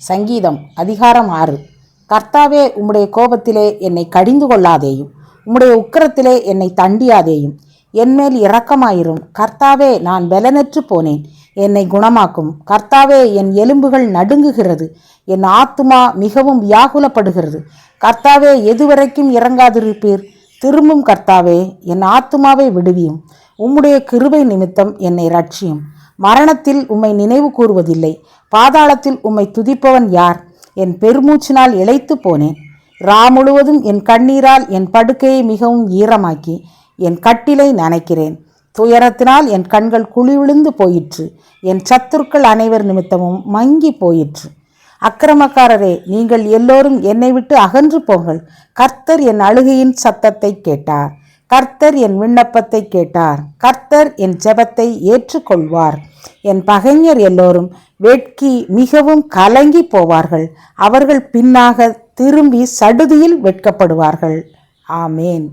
சங்கீதம் அதிகாரம் 6. கர்த்தாவே, உம்முடைய கோபத்திலே என்னை கடிந்து கொள்ளாதேயும், உம்முடைய உக்கிரத்திலே என்னை தண்டியாதேயும். என்மேல் இரக்கமாயிரும். கர்த்தாவே, நான் பலனற்று போனேன், என்னை குணமாக்கும். கர்த்தாவே, என் எலும்புகள் நடுங்குகிறது, என் ஆத்துமா மிகவும் வியாகுலப்படுகிறது. கர்த்தாவே, எதுவரைக்கும் இறங்காதிருப்பீர்? திரும்பும் கர்த்தாவே, என் ஆத்துமாவை விடுவியும். உம்முடைய கிருபை நிமித்தம் என்னை ரட்சியும். மரணத்தில் உம்மை நினைவு கூறுவதில்லை, பாதாளத்தில் உம்மை துதிப்பவன் யார்? என் பெருமூச்சினால் இளைத்து போனேன். முழுவதும் என் கண்ணீரால் என் படுக்கையை மிகவும் ஈரமாக்கி என் கட்டிலை நனைக்கிறேன். துயரத்தினால் என் கண்கள் குழிவிழுந்து போயிற்று, என் சத்துருக்கள் அனைவர் நிமித்தமும் மங்கி போயிற்று. அக்கிரமக்காரரே, நீங்கள் எல்லோரும் என்னை விட்டு அகன்று போங்கள். கர்த்தர் என் அழுகையின் சத்தத்தை கேட்டார். கர்த்தர் என் விண்ணப்பத்தை கேட்டார். கர்த்தர் என் ஜெபத்தை ஏற்றுக்கொள்வார். என் பகைஞர் எல்லோரும் வெட்கி மிகவும் கலங்கி போவார்கள். அவர்கள் பின்னாக திரும்பி சடுதியில் வெட்கப்படுவார்கள். ஆமேன்.